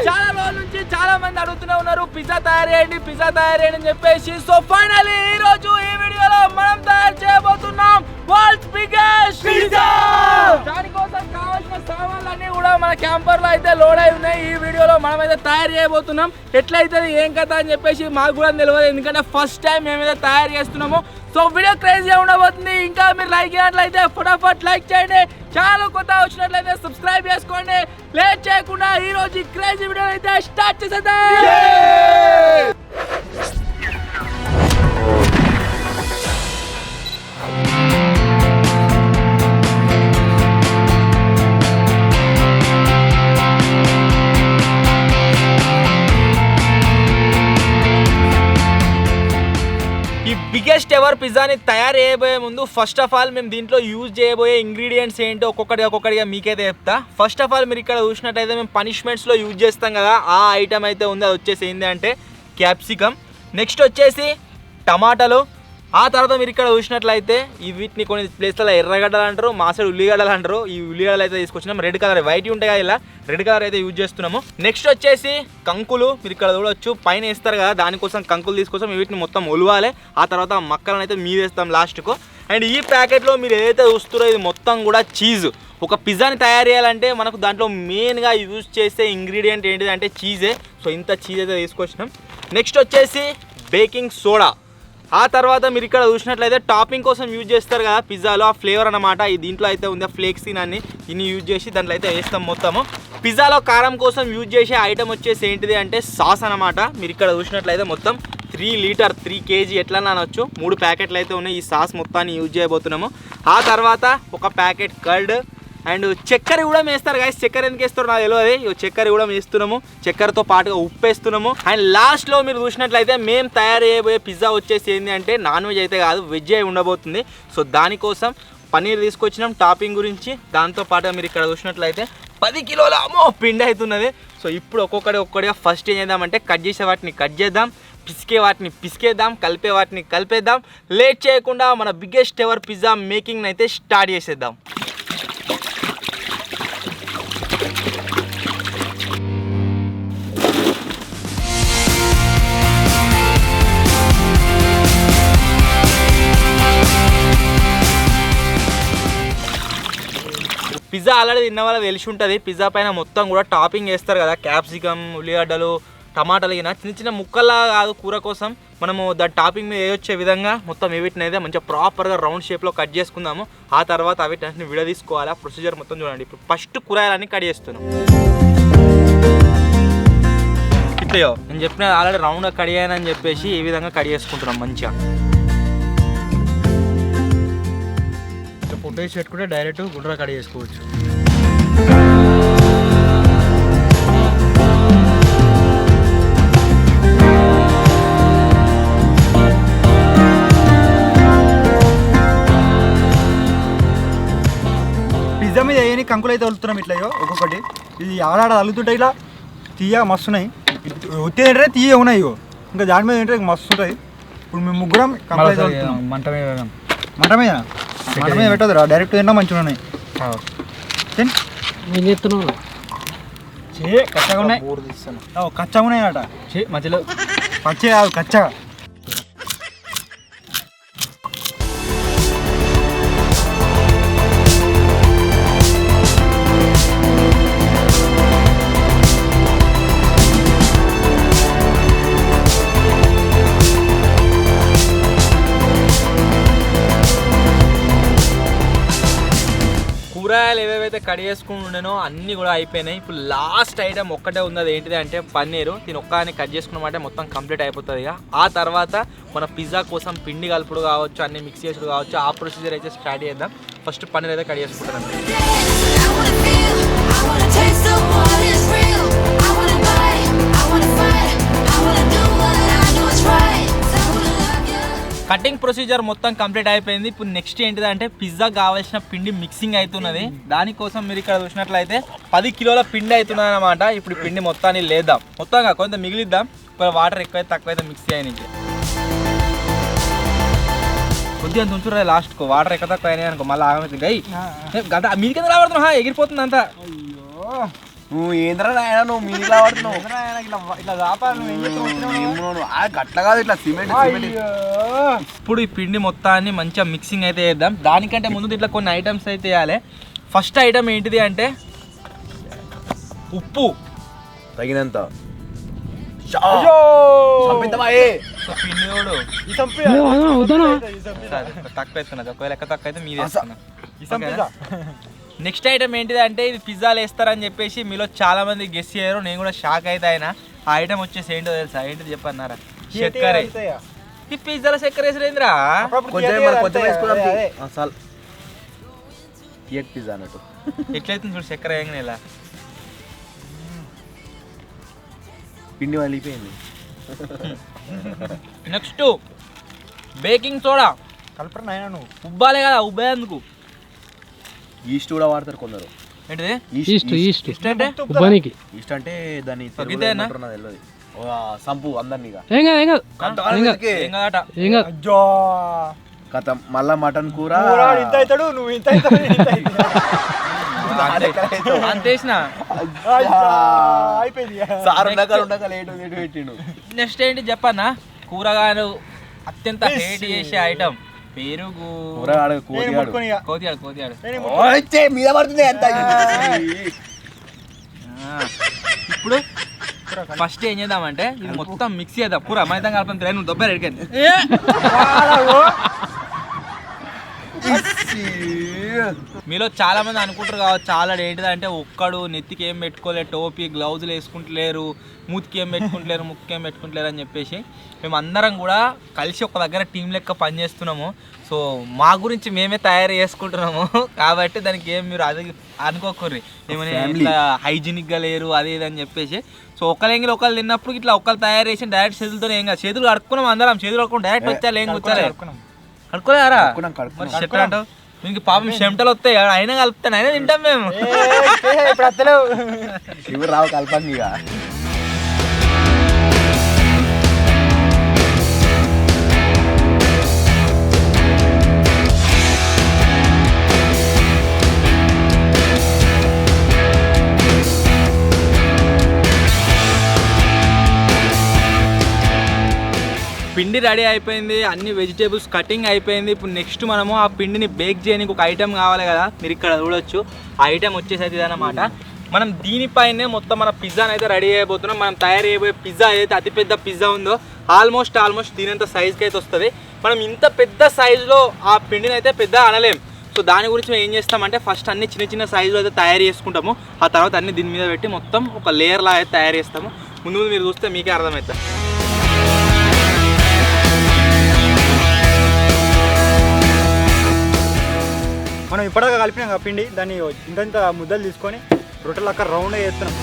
చాలా రోజుల నుంచి చాలా మంది అడుగుతూనే ఉన్నారు పిజ్జా తయారు చేయండి అని చెప్పేసి. సో ఫైనల్లీ ఈ రోజు ఈ వీడియోలో మనం తయారు చేయబోతున్నాం వరల్డ్స్ బిగ్గెస్ట్ పిజ్జా. దానికోసం కావాల్సిన సామాన్లన్నీ కూడా మన క్యాంపర్ లో అయితే లోడ్ అయి ఉన్నాయి. ఈ వీడియోలో మనం అయితే తయారు చేయబోతున్నాం. ఎట్లయితే ఏం కథ అని చెప్పేసి మాకు కూడా తెలియదు, ఎందుకంటే ఫస్ట్ టైం మేమైతే తయారు చేస్తున్నాము. సో వీడియో క్రేజీగా ఉండబోతుంది. ఇంకా మీరు లైక్ చేయనట్లయితే ఫటాఫట్ లైక్ చేయండి. చాలా కొత్త వచ్చినట్లయితే సబ్స్క్రైబ్ చేసుకోండి. లేట్ చేయకుండా ఈ రోజు క్రేజీ వీడియో అయితే స్టార్ట్ చేసేద్దాం. ఈ బిగ్గెస్ట్ ఎవర్ పిజ్జాని తయారు చేయబోయే ముందు ఫస్ట్ ఆఫ్ ఆల్ మేము దీంట్లో యూజ్ చేయబోయే ఇంగ్రీడియంట్స్ ఏంటో ఒక్కొక్కటిగా మీకైతే చెప్తా. ఫస్ట్ ఆఫ్ ఆల్ మీరు ఇక్కడ చూసినట్టయితే మేము పనిష్మెంట్స్లో యూజ్ చేస్తాం కదా, ఆ ఐటమ్ అయితే ఉంది. అది వచ్చేసి ఏంటి అంటే క్యాప్సికమ్, నెక్స్ట్ వచ్చేసి టమాటాలు. ఆ తర్వాత మీరు ఇక్కడ చూసినట్లయితే వీటిని కొన్ని ప్లేస్లలో ఎర్రగడ్డలు అంటారు, మా సైడ్ ఉల్లిగడ్డలు అంటారు. ఈ ఉల్లిగడ్డలు అయితే తీసుకొచ్చినాం. రెడ్ కలర్ వైట్ ఉంటాయి కదా, ఇలా రెడ్ కలర్ అయితే యూజ్ చేస్తున్నాము. నెక్స్ట్ వచ్చేసి కంకులు, మీరు ఇక్కడ చూడవచ్చు పైన వేస్తారు కదా, దానికోసం కంకులు తీసుకొస్తాం. వీటిని మొత్తం ఉలవాలి. ఆ తర్వాత మక్కలను అయితే మీద వేస్తాం లాస్ట్కు. అండ్ ఈ ప్యాకెట్లో మీరు ఏదైతే చూస్తారో ఇది మొత్తం కూడా చీజ్. ఒక పిజ్జాని తయారు చేయాలంటే మనకు దాంట్లో మెయిన్గా యూజ్ చేసే ఇంగ్రీడియంట్ ఏంటిది అంటే చీజే. సో ఇంత చీజ్ అయితే తీసుకొచ్చినాం. నెక్స్ట్ వచ్చేసి బేకింగ్ సోడా. ఆ తర్వాత మీరు ఇక్కడ చూసినట్లయితే టాపింగ్ కోసం యూజ్ చేస్తారు కదా పిజ్జాలో, ఆ ఫ్లేవర్ అనమాట. ఈ దీంట్లో అయితే ఉంది ఫ్లేక్సీన్ అని, దీన్ని యూజ్ చేసి దాంట్లో అయితే వేస్తాం మొత్తము. పిజ్జాలో కారం కోసం యూజ్ చేసే ఐటమ్ వచ్చేసి ఏంటిది అంటే సాస్ అనమాట. మీరు ఇక్కడ చూసినట్లయితే మొత్తం 3 లీటర్ 3 kg ఎట్లా అనొచ్చు, 3 ప్యాకెట్లు అయితే ఉన్నాయి. ఈ సాస్ మొత్తాన్ని యూజ్ చేయబోతున్నాము. ఆ తర్వాత ఒక ప్యాకెట్ కర్డ్ అండ్ చక్కెర కూడా వేస్తారు గాయస్. చక్కెర ఎందుకు వేస్తారు నాకు తెలియదు. చక్కెర కూడా వేస్తున్నాము, చక్కెరతో పాటుగా ఉప్పు వేస్తున్నాము. అండ్ లాస్ట్లో మీరు చూసినట్లయితే మేము తయారు చేయబోయే పిజ్జా వచ్చేసి ఏంటి అంటే నాన్ వెజ్ అయితే కాదు, వెజ్ అయి ఉండబోతుంది. సో దానికోసం పన్నీర్ తీసుకొచ్చినాం టాపింగ్ గురించి. దాంతోపాటుగా మీరు ఇక్కడ చూసినట్లయితే 10 కిలోల పిండి అవుతున్నది. సో ఇప్పుడు ఒక్కొక్కటిగా ఫస్ట్ ఏం చేద్దామంటే కట్ చేసే వాటిని కట్ చేద్దాం, పిసికే వాటిని పిసికేద్దాం, కలిపే వాటిని కలిపేద్దాం. లేట్ చేయకుండా మన బిగ్గెస్ట్ ఎవర్ పిజ్జా మేకింగ్ అయితే స్టార్ట్ చేసేద్దాం. పిజ్జా ఆల్రెడీ తిన్న వాళ్ళకి తెలిసి ఉంటుంది. పిజ్జా పైన మొత్తం కూడా టాపింగ్ వేస్తారు కదా, క్యాప్సికమ్, ఉల్లిగడ్డలు, టమాటాలు. అయినా చిన్న చిన్న ముక్కల్లా కాదు, కూర కోసం మనము దాని టాపింగ్ మీద వేయొచ్చే విధంగా మొత్తం వీటిని అయితే మంచిగా ప్రాపర్గా రౌండ్ షేప్లో కట్ చేసుకుందాము. ఆ తర్వాత వీటిని విడదీసుకోవాలి. ఆ ప్రొసీజర్ మొత్తం చూడండి. ఇప్పుడు ఫస్ట్ కూరగాయలన్నీ కట్ చేస్తున్నాం. ఇట్లయో నేను చెప్పిన ఆల్రెడీ రౌండ్గా కట్ చేయాలని చెప్పేసి ఈ విధంగా కట్ చేసుకుంటున్నాం మంచిగా. పొట్టు వేసి పెట్టుకుంటే డైరెక్ట్ గుండ్రగా కట్ చేసుకోవచ్చు. పిజ్జా మీద ఏ కంకులు అయితే వలుతున్నాం ఇట్లయో ఒక్కొక్కటి. ఇది ఆడాడ అల్లుతుంటాయి, ఇలా తీయ మస్తున్నాయి. ఒత్తి ఏంటంటే తీయ ఉన్నాయి. ఇంకా దాని మీద ఏంటంటే మస్తు ఉంటాయి. ఇప్పుడు మేము ముగ్గురం కంకులు అయితే వలుతున్నాం. మంట మీద పెట్టదు రా, డైరెక్ట్ తిన్నా మంచిగా ఉన్నాయి. కచ్చగా ఉన్నాయి, కచ్చగా ఉన్నాయట. మధ్యలో పచ్చే కాదు, కచ్చగా. కూరగాయలు ఏవేవైతే కట్ చేసుకుని ఉండేనో అన్నీ కూడా అయిపోయినాయి. ఇప్పుడు లాస్ట్ ఐటమ్ ఒక్కటే ఉంది, అది ఏంటిది అంటే పన్నీరు. దీని ఒక్కని కట్ చేసుకున్నామంటే మొత్తం కంప్లీట్ అయిపోతుంది. ఇక ఆ తర్వాత మన పిజ్జా కోసం పిండి కలుపుడు కావచ్చు, అన్ని మిక్స్ చేసుడు కావచ్చు, ఆ ప్రొసీజర్ అయితే స్టార్ట్ చేద్దాం. ఫస్ట్ పన్నీర్ అయితే కట్ చేసుకుంటాం. కటింగ్ ప్రొసీజర్ మొత్తం కంప్లీట్ అయిపోయింది. ఇప్పుడు నెక్స్ట్ ఏంటిదంటే పిజ్జా కావాల్సిన పిండి మిక్సింగ్ అవుతున్నది. దానికోసం మీరు ఇక్కడ చూసినట్లయితే 10 కిలోల పిండి అవుతున్నది అనమాట. ఇప్పుడు పిండి మొత్తాన్ని లేద్దాం, మొత్తంగా కొంత మిగిలిద్దాం. ఇప్పుడు వాటర్ ఎక్కువైతే తక్కువైతే మిక్స్ చేయడానికి కొద్దిగా తుంచురా లాస్ట్కు. వాటర్ ఎక్కువ తక్కువ అయినాయి అనుకో మళ్ళీ ఆగమైతే గై గంట మీది కింద రాబడుతున్నా, ఎగిరిపోతుంది అంతా. అయ్యో నువ్వు ఏంద్రా నాయన నువ్వు మీలా పడుతున్నావు ఇట్లా దాపాలి నువ్వు ఏం చేస్తున్నావు? గట్ల కాదు ఇట్లా సిమెంట్ ఇప్పుడు ఈ పిండి మొత్తాన్ని మంచిగా మిక్సింగ్ అయితే చేద్దాం. దానికంటే ముందు ఇట్లా కొన్ని ఐటమ్స్ అయితే వేయాలి. ఫస్ట్ ఐటమ్ ఏంటిది అంటే ఉప్పు తగినంత. సో పిండి కూడా తక్కువ వేస్తున్నది. ఒకవేళ లెక్క తక్కువ అయితే మీరు వేస్తున్నా. నెక్స్ట్ ఐటమ్ ఏంటిది అంటే ఇది పిజ్జాలు వేస్తారని చెప్పేసి మీలో చాలా మంది గెస్ చేయరు. నేను కూడా షాక్ అయితే అయినా. ఆ ఐటమ్ వచ్చేసి ఏంటో తెలుసా? ఏంటిది చెప్పన్నారా? చక్కెర. ఈ పిజ్జాల చక్కెర వేసరేంద్రా? పిజ్జా అన్నట్టు ఎట్లయితుంది చూడు చక్కెర వేయగానే ఇలా పిండి వలిపోయింది. నెక్స్ట్ బేకింగ్ సోడా కలపరా నాయనా నువ్వు. ఉబ్బాలే కదా, ఉబ్బేందుకు ఈస్ట్ కూడా వాడతారు కొందరు. ఏంటిది ఈస్ట్ అంటే? ఉబ్బానికి. ఈస్ట్ అంటే దాన్ని తగ్గితేనా? తెలియదు. సంపు అందరినీ ఏం కాదు ఏం కాదు ఏం కాదట. ఏం కాదు. అజ్జో కథ మళ్ళా మటన్ కూర కూరాడు ఇంత అవుతాడు, నువ్వు ఇంత అవుతాడు, ఇంత అంతేసిన. అయిపోయింది. సార్ ఉండక లేటు పెట్టిండు. నెక్స్ట్ ఏంటి చెప్పన్నా? కూరగాయలు అత్యంత హేట్ చేసే ఐటమ్ పెరుగు. కోతియాడు మీద పడుతుంది ఎంత. ఇప్పుడు ఫస్ట్ ఏం చేద్దామంటే ఇది మొత్తం మిక్స్ చేద్దాం. కూర మైదాం కలపని నువ్వు దొబ్బ రెడికండి. మీలో చాలా మంది అనుకుంటారు కావచ్చు చాలా ఏంటిదంటే ఒక్కడు నెత్తికి ఏం పెట్టుకోలేరు, టోపీ గ్లౌజులు వేసుకుంటలేరు, మూతికి ఏం పెట్టుకుంటలేరు, ముక్కి ఏం పెట్టుకుంటలేరు అని చెప్పేసి మేము అందరం కూడా కలిసి ఒక దగ్గర టీం లెక్క పనిచేస్తున్నాము. సో మా గురించి మేమే తయారు చేసుకుంటున్నాము కాబట్టి దానికి ఏం మీరు అది అనుకోకర్రి ఏమైనా ఇట్లా హైజీనిక్గా లేరు అది ఇది అని చెప్పేసి. సో ఒకళ్ళు ఒకళ్ళు తిన్నప్పుడు ఇట్లా ఒకళ్ళు తయారు చేసి డైరెక్ట్ చేతులతో ఏం కాదు, చేతులు కడుక్కున్నాం అందరం, చేతులు కడుక్కుని డైరెక్ట్ వచ్చారు ఏం కూర్చోలే కడుక్కోలేరా? మరి షెట్ అంటావు మీకు పాపం చెమటలు వస్తాయి అయినా కలుపుతాను అయినా తింటాం మేము. ఇప్పుడు వస్తలేవు ఇవి రావు కలపండి ఇక. పిండి రెడీ అయిపోయింది, అన్ని వెజిటేబుల్స్ కటింగ్ అయిపోయింది. ఇప్పుడు నెక్స్ట్ మనము ఆ పిండిని బేక్ చేయడానికి ఒక ఐటెం కావాలి కదా, మీరు ఇక్కడ చూడొచ్చు. ఆ ఐటెం వచ్చేసి అయితే ఇదన్నమాట. మనం దీనిపైనే మొత్తం మన పిజ్జాని అయితే రెడీ అయిపోతున్నాం. మనం తయారు చేయబోయే పిజ్జా ఏదైతే అతిపెద్ద పిజ్జా ఉందో ఆల్మోస్ట్ దీనంత సైజ్కి అయితే వస్తుంది. మనం ఇంత పెద్ద సైజులో ఆ పిండిని అయితే పెద్ద అనలేం. సో దాని గురించి మేము ఏం చేస్తామంటే ఫస్ట్ అన్ని చిన్న చిన్న సైజులో అయితే తయారు చేసుకుంటాము. ఆ తర్వాత అన్ని దీని మీద పెట్టి మొత్తం ఒక లేయర్లా అయితే తయారు చేస్తాము. ముందు మీరు చూస్తే మీకే అర్థమవుతుంది. మనం ఇప్పటిదాకా కలిపినాం కదా పిండి, దాన్ని ఇంత ముద్దలు తీసుకొని రొట్టెలు అక్కడ రౌండ్గా చేస్తున్నాం.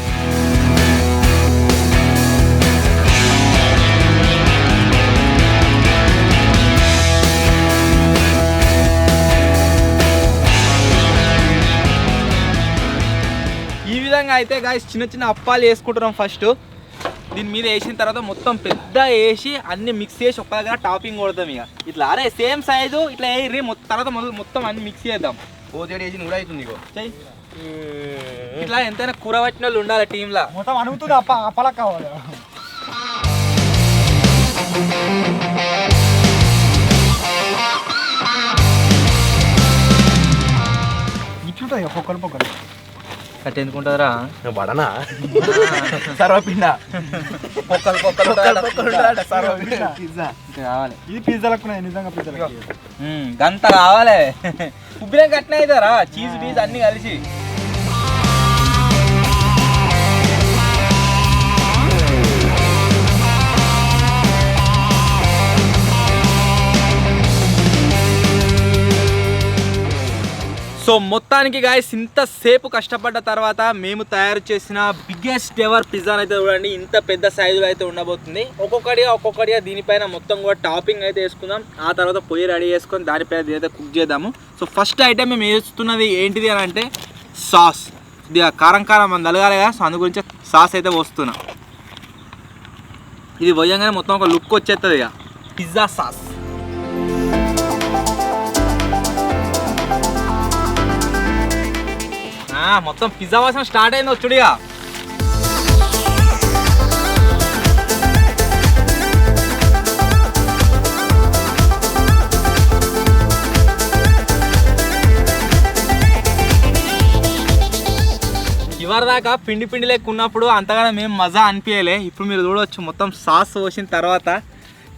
ఈ విధంగా అయితే గాయస్ చిన్న చిన్న అప్పాలు వేసుకుంటున్నాం. ఫస్ట్ దీని మీద వేసిన తర్వాత మొత్తం పెద్ద వేసి అన్ని మిక్స్ చేసి ఒక్క దగ్గర టాపింగ్ కొడతాం. ఇక ఇట్లా అరే సేమ్ సైజు ఇట్లా వేయి తర్వాత మొత్తం అన్ని మిక్స్ చేద్దాం. కోతి వేసి నూనె అవుతుంది ఇగో. ఇట్లా ఎంతైనా కూర పట్టిన వాళ్ళు ఉండాలి టీంలా. మొత్తం అనుగుతుంది అప్పలా కావాలి. ఇట్లుంటుంది పొక్కలు కట్ ఎందుకుంటారా పడనా సర్వపిండ కావాలి. ఇది పిజ్జాలకు నిజంగా పిజ్జాలకు గంత కావాలి. ఉబ్బిన కట్న అవుతారా చీజ్ బీజ్ అన్ని కలిసి. సో మొత్తానికి గాయస్ ఇంతసేపు కష్టపడ్డ తర్వాత మేము తయారు చేసిన బిగ్గెస్ట్ ఎవర్ పిజ్జాని అయితే చూడండి. ఇంత పెద్ద సైజులో అయితే ఉండబోతుంది. ఒక్కొక్కడిగా దీనిపైన మొత్తం కూడా టాపింగ్ అయితే వేసుకుందాం. ఆ తర్వాత పొయ్యి రెడీ చేసుకొని దానిపైన దీనైతే కుక్ చేద్దాము. సో ఫస్ట్ ఐటమ్ మేము వేస్తున్నది ఏంటిది అని అంటే సాస్. ఇది కారం మనం తలగాలి కదా, సో అందు గురించి సాస్ అయితే పోస్తున్నా. ఇది పోయంగానే మొత్తం ఒక లుక్ వచ్చేస్తుంది ఇక పిజ్జా సాస్. మొత్తం పిజ్జా వాసన స్టార్ట్ అయింది వచ్చుడిగా. అప్పటిదాకా పిండి పిండి లెక్క ఉన్నప్పుడు అంతగానో మేము మజా అనిపించలే. ఇప్పుడు మీరు చూడవచ్చు మొత్తం సాస్ పోసిన తర్వాత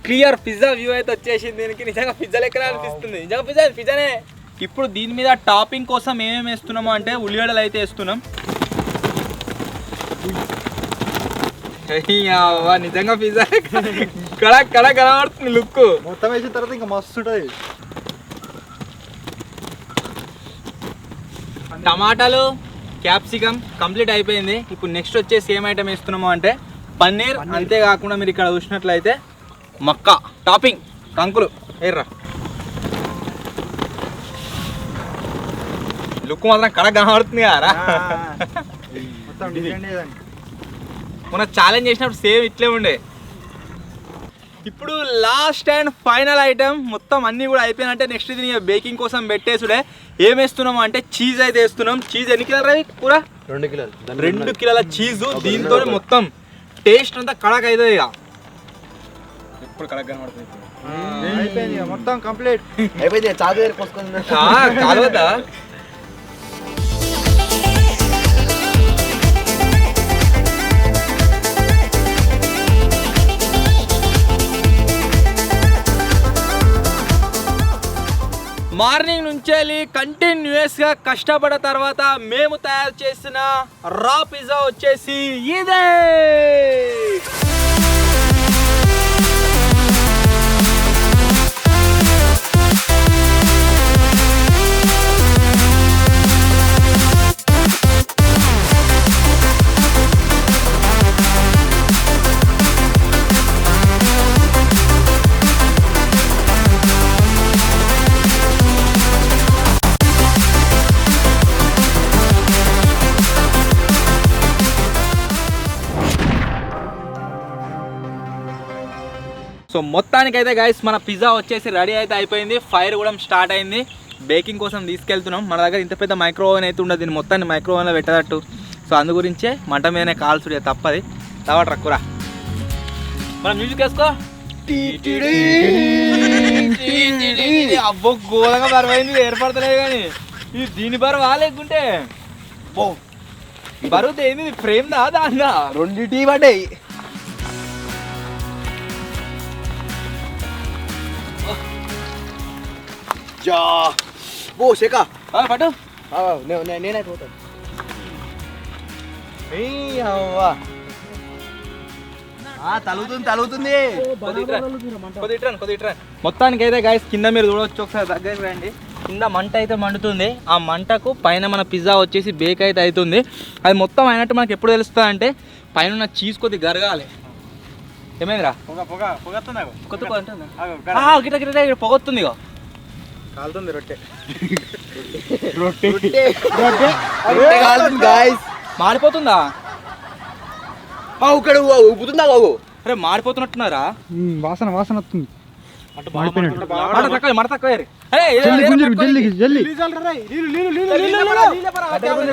క్లియర్ పిజ్జా వ్యూ అయితే వచ్చేసింది. దీనికి నిజంగా పిజ్జా లెక్కనే అనిపిస్తుంది. నిజంగా పిజ్జానే. ఇప్పుడు దీని మీద టాపింగ్ కోసం ఏమేమి వేస్తున్నామో అంటే ఉల్లిగడ్డలు అయితే వేస్తున్నాం. నిజంగా పిజ్జా కడ కనబడుతుంది లుక్. మొత్తం వేసిన తర్వాత ఇంకా మస్తు ఉంటుంది. టమాటాలు క్యాప్సికమ్ కంప్లీట్ అయిపోయింది. ఇప్పుడు నెక్స్ట్ వచ్చేసి ఏం ఐటమ్ వేస్తున్నామో అంటే పన్నీర్. అంతేకాకుండా మీరు ఇక్కడ చూసినట్లయితే మక్కా టాపింగ్ కంకులు ఏర్రా. లుక్ మాత్రం కడ కనబడుతుంది కదా. మొత్తం డిఫరెంట్ ఏదండి. మన ఛాలెంజ్ చేసినప్పుడు సేమ్ ఇట్లే ఉండే. ఇప్పుడు లాస్ట్ అండ్ ఫైనల్ ఐటమ్ మొత్తం అన్నీ కూడా అయిపోయినంటే నెక్స్ట్ ఇది బేకింగ్ కోసం పెట్టేసుడే. ఏం వేస్తున్నాము అంటే చీజ్ అయితే వేస్తున్నాం. చీజ్ ఎన్ని కిలోలు రవి కూర? 2 కిలోలు. 2 కిలోల చీజు. దీంతో మొత్తం టేస్ట్ అంతా కడక్ అవుతుంది. ఇక ఇప్పుడు కడక్ కనబడుతుంది. అయిపోయింది ఇక మొత్తం కంప్లీట్ అయిపోయింది. చాకు దగ్గర పోసుకుంది కాలువదా. మార్నింగ్ నుంచి వెళ్ళి కంటిన్యూస్గా కష్టపడిన తర్వాత మేము తయారు చేసిన రా పిజ్జా వచ్చేసి ఇదే. సో మొత్తానికైతే గైస్ మన పిజ్జా వచ్చేసి రెడీ అయితే అయిపోయింది. ఫైర్ కూడా స్టార్ట్ అయింది. బేకింగ్ కోసం తీసుకెళ్తున్నాం. మన దగ్గర ఇంత పెద్ద మైక్రో ఓవెన్ అయితే ఉండదు. దీన్ని మొత్తాన్ని మైక్రో ఓవెన్లో పెట్టదట్టు. సో అందు గురించే మంట మీదనే కాల్చుడే తప్పది. తర్వాత రక్కురా మన మ్యూజిక్ వేసుకో. అబ్బో ఘోరంగా బరువైంది. ఏర్పడతలేదు కానీ ఇది దీని బరువు లేకుంటే బరువు ఏంది? ఫ్రేమ్ దా దాందా? 2 పడ్డాయి. ఓ శేఖ పట్టు. నేనైతే పోతాను. తలుగుతుంది. మొత్తానికి అయితే గైస్ కింద మీరు చూడవచ్చు. ఒకసారి దగ్గరికి రండి. కింద మంట అయితే మండుతుంది. ఆ మంటకు పైన మన పిజ్జా వచ్చేసి బేక్ అయితే అవుతుంది. అది మొత్తం అయినట్టు మనకి ఎప్పుడు తెలుస్తుంది అంటే పైన ఉన్న చీజ్ కొద్ది గరగాలి. ఏమైందిరా? పొగొస్తుంది. ఇక కాలుతుంది రొట్టె. మాడిపోతుందా? ఉబ్బుతుందా బాబు? అరే మాడిపోతున్నట్టున్నారా? వాసన వస్తుంది. మడ తక్కువ.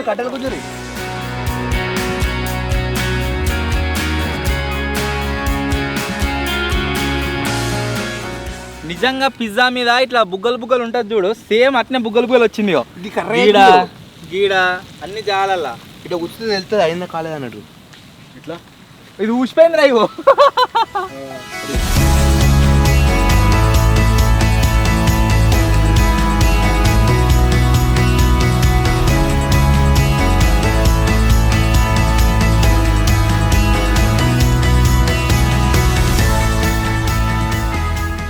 కట్టెలు గుంజురి. నిజంగా పిజ్జా మీద ఇట్లా బుగ్గలు బుగ్గలు ఉంటుంది చూడు. సేమ్ అట్నే బుగ్గలు బుగ్గలు వచ్చింది. గీడ అన్ని జాలల్లా ఇట్లా కూర్చుంటే వెళ్తుంది అయిందా కాలేదు అన్నట్టు. ఇట్లా ఇది ఊసిపోయింది రా. ఇగో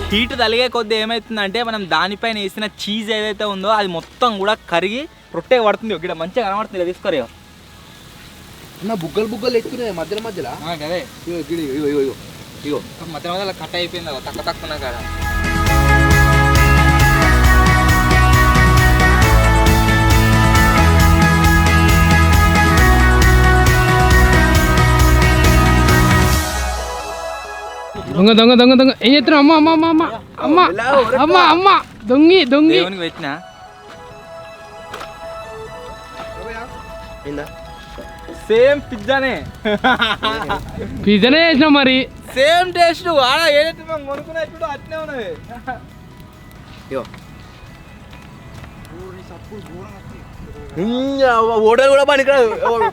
హీట్ తలిగే కొద్ది ఏమవుతుందంటే మనం దానిపైన వేసిన చీజ్ ఏదైతే ఉందో అది మొత్తం కూడా కరిగి రొట్టె పడుతుంది. ఇక్కడ మంచిగా కనబడుతుంది. ఇలా తీసుకోరు. బుగ్గలు ఎక్కుతున్నాయి మధ్యలో మధ్యలో. అదే ఇగో మధ్య మధ్యలో కట్ అయిపోయింది. తక్కువ కదా. దొంగ దొంగ దొంగ దొంగ ఏం చేస్తున్నావు? అమ్మ అమ్మ అమ్మ అమ్మ అమ్మ అమ్మ అమ్మ దొంగి దొంగి దేవునికి పెట్టినా సేమ్ పిజ్జానే. పిజ్జానే చేసినావు మరి. Same taste. ఆడ ఏదైతే మేము కొనుక్కున్నప్పుడు అట్నే ఉన్నది. హోటల్ కూడా పనికిరాదు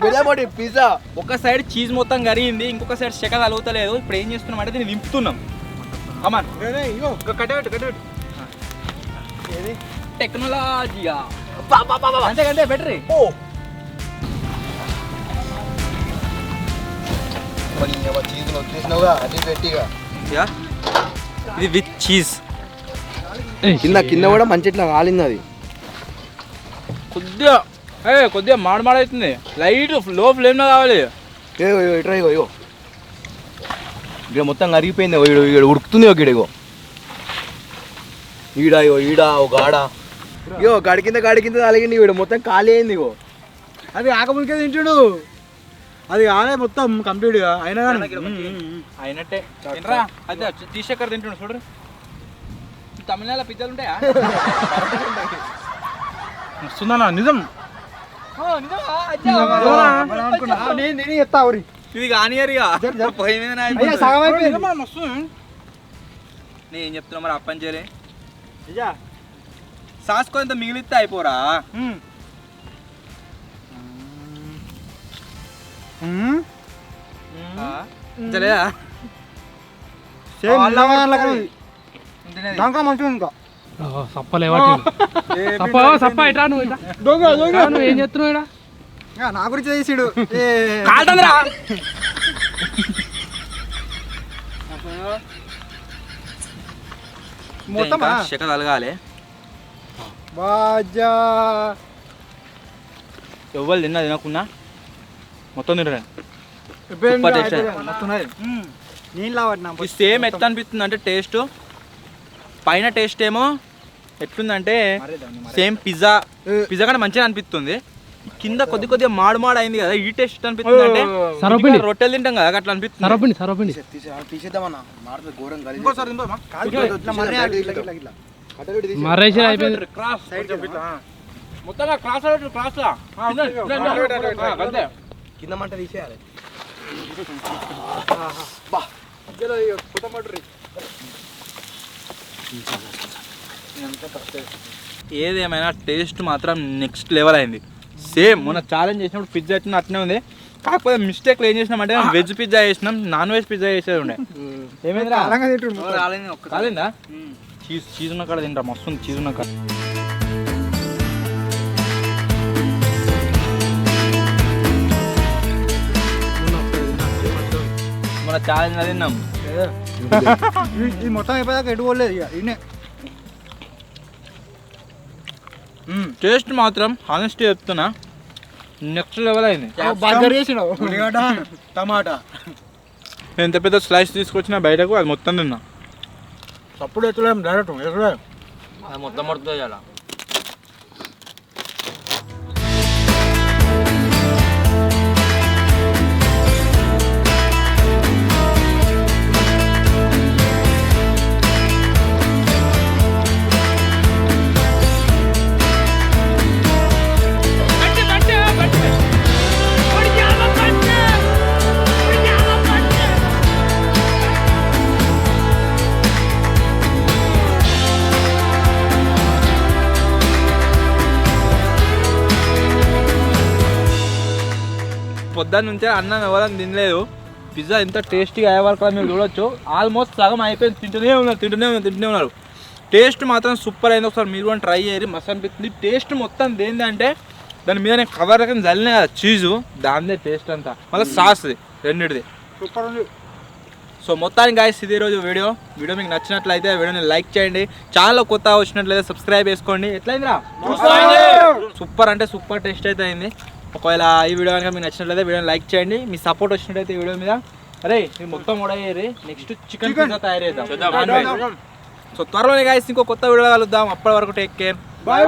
వెళ్ళబోటి పిజ్జా ఒక సైడ్ చీజ్ మొత్తం కరిగింది, ఇంకొక సైడ్ చెక్క తలుగుతలేదు. ఇప్పుడు ఏం చేస్తున్నాం అంటే దీన్ని నింపుతున్నాం. అమ్మా కట్టబెట్టు టెక్నాలజీయా అంతే బెటరీ. చీజ్ వచ్చేసినావుగా అది పెట్టిగా ఇది విత్ చీజ్. కింద కూడా మంచి ఇట్లా కాలింది అది. కొద్దిగా మాడవుతుంది. లైట్ లో ఫ్లేమ్లో కావాలి. ఇట్రా ఇగో ఇక్కడ మొత్తం కరిగిపోయింది. ఇక్కడ ఉడుకుతుంది ఒక ఇగో ఈడ ఒక ఆడ ఇగో గాడి కింద తలిగింది. ఇక్కడ మొత్తం ఖాళీ అయింది. ఇగో అది ఆకముందుకే తింటుడు, అది ఆనే మొత్తం కంప్లీట్గా అయినా అయినట్టే. అదే తీసేకర తింటుండు చూడరు. తమిళనాడులో పిజ్జాలు ఉంటాయా? వస్తుందన్నా నిజం. నేను చెప్తా ఇది కానియరిగా పొయ్యి మీద నేను ఏం చెప్తున్నా మరి అప్పని చేయలే. సాస్ కొంత మిగిలిస్తే అయిపోరా. తెలియదా దాంట్లో మంచిగా ఇంకా సప్ప ఇట్లా నువ్వు ఏం చేస్తున్నావు? నా గురించి చేసిడు మొత్తం చెక్క తలగాలి. బాజా ఎవ్వరు తినకున్నా మొత్తం తింటారు. నేను సేమ్ ఎట్లా అనిపిస్తుంది అంటే టేస్ట్ పైన టేస్ట్ ఏమో ఎట్లుందంటే సేమ్ పిజ్జా కంటే మంచిగా అనిపిస్తుంది. కింద కొద్దిగా మాడు అయింది కదా, ఈ టేస్ట్ అనిపిస్తుంది అంటే రొట్టెలు తింటాం కదా అట్లా అనిపిస్తుంది. సరపిండి తీసేద్దామన్నా ఘోరం మరేసి అయిపోయింది. మొత్తంగా క్రాస్ కింద మంట తీసేయాలి. ఏదేమైనా టేస్ట్ మాత్రం నెక్స్ట్ లెవెల్ అయింది. సేమ్ మొన్న ఛాలెంజ్ చేసినప్పుడు పిజ్జా ఎట్లా అట్నే ఉంది. కాకపోతే మిస్టేక్లు ఏం చేసినామంటే వెజ్ పిజ్జా చేసినాం, నాన్ వెజ్ పిజ్జా చేసేది ఉండే. ఏమైంది కాలేదా? చీజ్ ఉన్న కాడ తింటా, మస్తు చీజ్ ఉన్న కాడ. మన ఛాలెంజ్ అది తిన్నాం. ఇది మొత్తం అయిపోయాక ఎటు పోలేదు ఇక ఇన్నే. టేస్ట్ మాత్రం హానెస్టీ చెప్తున్నా నెక్స్ట్ లెవెల్ అయింది. టమాటా ఎంత పెద్ద స్లైస్ తీసుకొచ్చినా బయటకు అది మొత్తం తిన్నా. అప్పుడు ఎత్తలేం డైరెక్ట్ ఎక్కడ అది మొత్తం పడుతుంది చాలా. పొద్దున్న నుంచే అన్నం ఎవరైనా తినలేదు. పిజ్జా ఎంత టేస్టీగా అయ్యే వరకు మీరు చూడొచ్చు. ఆల్మోస్ట్ సగం అయిపోయింది. తింటూనే ఉన్నారు. టేస్ట్ మాత్రం సూపర్ అయింది. ఒకసారి మీరు కూడా ట్రై చేయరు, మస్తు అనిపిస్తుంది. టేస్ట్ మొత్తం ఏంటంటే దాని మీద నేను కవర్ రకం చల్లినా కదా చీజు, దానిదే టేస్ట్ అంతా. మళ్ళీ సాస్ది రెండిది సూపర్ ఉంది. సో మొత్తానికి గాయ్స్ ఇది రోజు వీడియో మీకు నచ్చినట్లయితే వీడియోని లైక్ చేయండి. ఛానల్ కొత్త వచ్చినట్లయితే సబ్స్క్రైబ్ చేసుకోండి. ఎట్లయిందిరా? సూపర్ అంటే సూపర్ టేస్ట్ అయితే అయింది. ఒకవేళ ఈ వీడియో కనుక మీకు నచ్చినట్లయితే వీడియోని లైక్ చేయండి. మీ సపోర్ట్ వచ్చినట్లయితే ఈ వీడియో మీద అరే మీరు మొత్తం కూడా అయ్యారు. నెక్స్ట్ చికెన్ పిజ్జా తయారు చేద్దాం. సో త్వరలోనే గాయ్స్ ఇంకో కొత్త వీడియో కలుద్దాం. అప్పటి వరకు టేక్ కేర్. బాయ్.